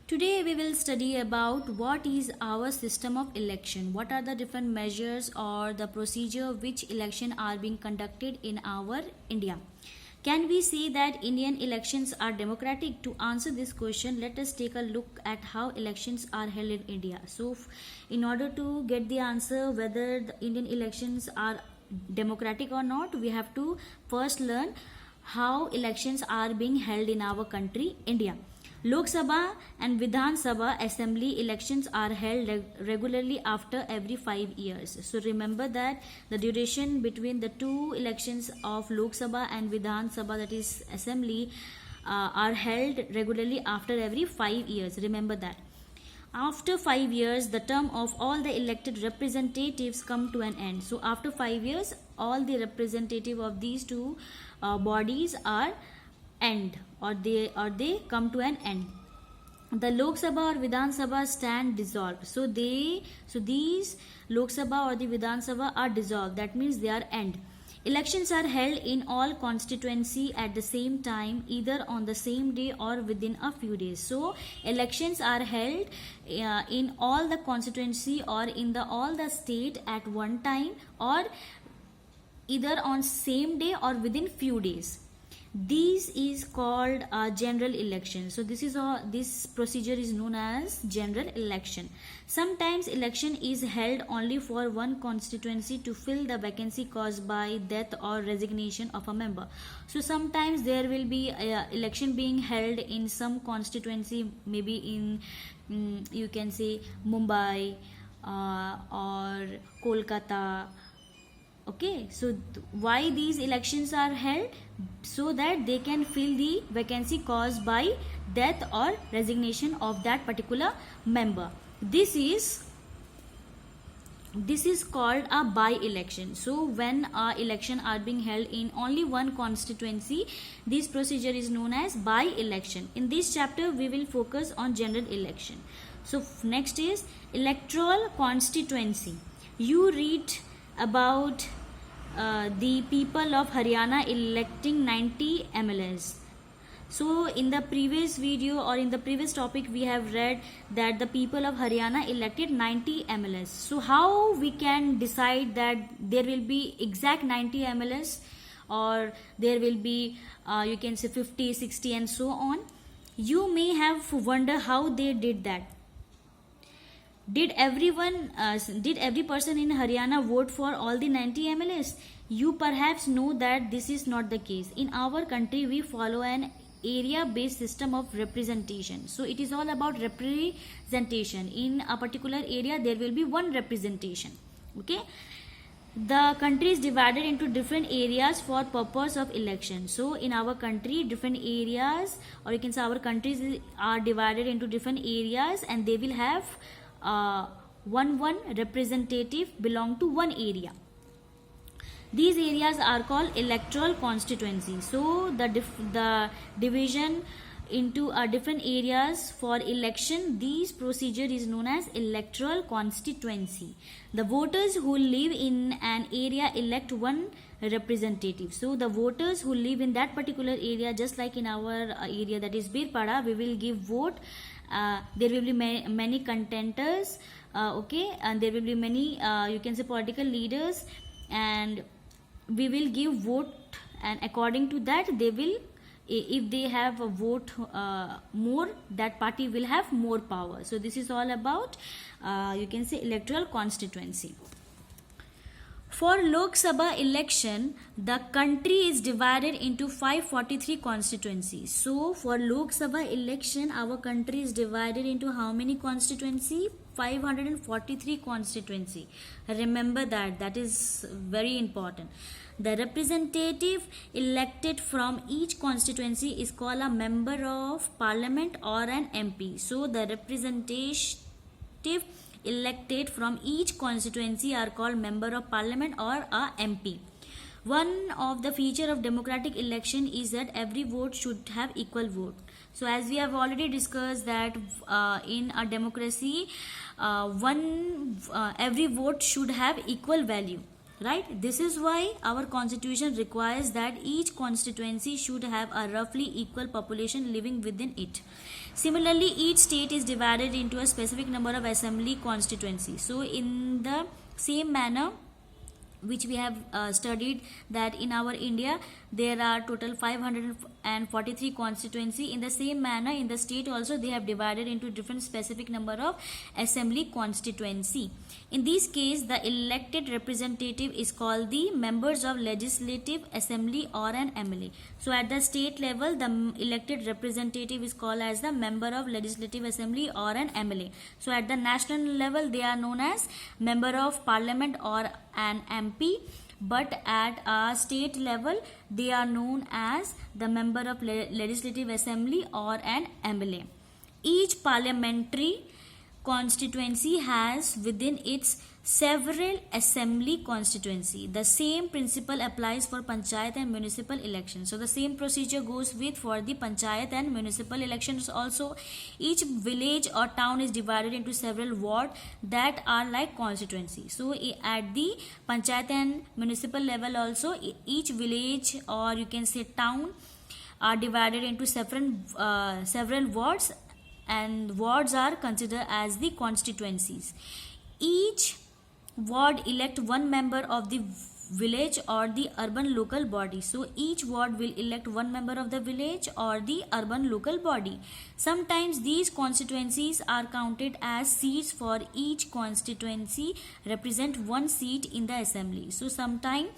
Today we will study about what is our system of election, what are the different measures or the procedure which election are being conducted in our India. Can we say that Indian elections are democratic? To answer this question, let us take a look at how elections are held in India. So in order to get the answer whether the Indian elections are democratic or not, we have to first learn how elections are being held in our country, India. Lok Sabha and Vidhan Sabha assembly elections are held regularly after every 5 years. So remember that the duration between the two elections of Lok Sabha and Vidhan Sabha, that is assembly, are held regularly after every 5 years. Remember that. After 5 years, the term of all the elected representatives come to an end. So after 5 years, all the representative of these two bodies are end or they come to an end. The Lok Sabha or Vidhan Sabha stand dissolved. So these Lok Sabha or the Vidhan Sabha are dissolved. That means they are end. Elections are held in all constituency at the same time, either on the same day or within a few days. So elections are held in all the constituency or in all the state at one time, or either on same day or within few days. This is called a general election. So this procedure is known as general election. Sometimes election is held only for one constituency to fill the vacancy caused by death or resignation of a member. So sometimes there will be election being held in some constituency, maybe in you can say Mumbai or Kolkata. Okay, so why these elections are held? So that they can fill the vacancy caused by death or resignation of that particular member. This is called a by-election. So when election are being held in only one constituency, this procedure is known as by-election. In this chapter we will focus on general election. So next is electoral constituency. You read about the people of Haryana electing 90 MLAs. So in the previous video or in the previous topic we have read that the people of Haryana elected 90 MLAs. So how we can decide that there will be exact 90 MLAs or there will be you can say 50, 60 and so on? You may have wonder how they did that. Did every person in Haryana vote for all the 90 MLAs? You perhaps know that this is not the case. In our country, we follow an area-based system of representation. So it is all about representation. In a particular area, there will be one representation. Okay. The country is divided into different areas for purpose of election. So in our country, different areas, or you can say our countries are divided into different areas, and they will have one representative belong to one area. These areas are called electoral constituency. So the division into different areas for election, this procedure is known as electoral constituency. The voters who live in an area elect one representative. So the voters who live in that particular area, just like in our area, that is Birpada, we will give vote. There will be many contenders, okay, and there will be many you can say political leaders, and we will give vote, and according to that they will, if they have a vote more, that party will have more power. So this is all about you can say electoral constituency. For Lok Sabha election, the country is divided into 543 constituencies. So for Lok Sabha election, our country is divided into how many constituency? 543 constituency. Remember that is very important. The representative elected from each constituency is called a member of parliament or an MP. So the representative elected from each constituency are called member of parliament or a MP. One of the feature of democratic election is that every vote should have equal vote. So as we have already discussed that in a democracy, every vote should have equal value. right? This is why our constitution requires that each constituency should have a roughly equal population living within it. Similarly, each state is divided into a specific number of assembly constituencies. So in the same manner which we have studied, that in our India there are total 543 constituency, in the same manner in the state also they have divided into different specific number of assembly constituency. In this case, the elected representative is called the members of legislative assembly or an MLA. So at the state level, the elected representative is called as the member of legislative assembly or an MLA. So at the national level, they are known as member of parliament or an MP, but at a state level they are known as the member of legislative assembly or an MLA. Each parliamentary constituency has within its several assembly constituency. The same principle applies for panchayat and municipal elections. So the same procedure goes with for the panchayat and municipal elections also. Each village or town is divided into several wards that are like constituency. So at the panchayat and municipal level also, each village or you can say town are divided into several wards, and wards are considered as the constituencies. Each ward elect one member of the village or the urban local body. So each ward will elect one member of the village or the urban local body. Sometimes these constituencies are counted as seats, for each constituency represent one seat in the assembly. So sometimes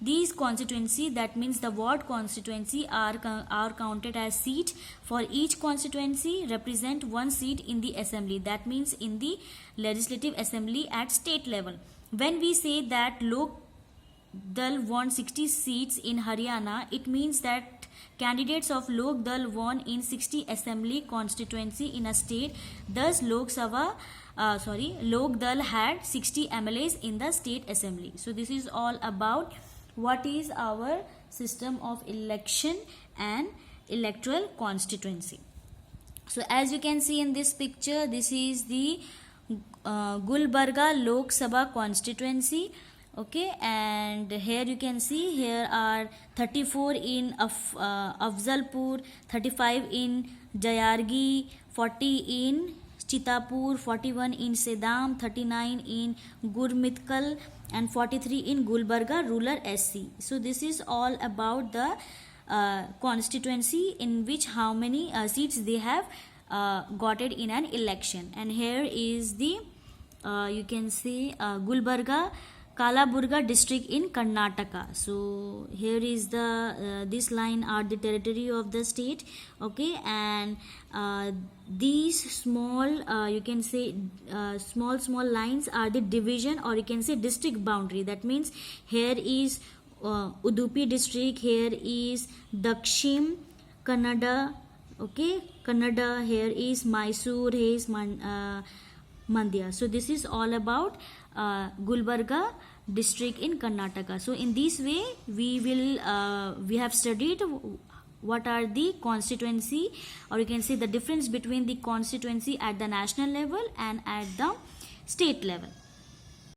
these constituency, that means the ward constituency, are counted as seat. For each constituency represent one seat in the assembly, that means in the legislative assembly at state level. When we say that Lok Dal won 60 seats in Haryana, it means that candidates of Lok Dal won in 60 assembly constituency in a state. Thus Lok Dal had 60 MLAs in the state assembly. So this is all about what is our system of election and electoral constituency. So as you can see in this picture, this is the Gulbarga Lok Sabha constituency. Okay, and here you can see here are 34 in Afzalpur, 35 in Jayargi, 40 in Chitapur, 41 in Sedam, 39 in Gurmitkal, and 43 in Gulbarga rural SC. So this is all about the constituency in which how many seats they have got it in an election. And here is the you can say Gulbarga Kalaburga district in Karnataka. So here is the this line are the territory of the state. Okay, and these small you can say small lines are the division or you can say district boundary. That means here is Udupi district, here is Dakshim Kannada, okay, Kannada, here is Mysore, here is Mandya. So this is all about Gulbarga district in Karnataka. So in this way we have studied what are the constituency, or you can say the difference between the constituency at the national level and at the state level.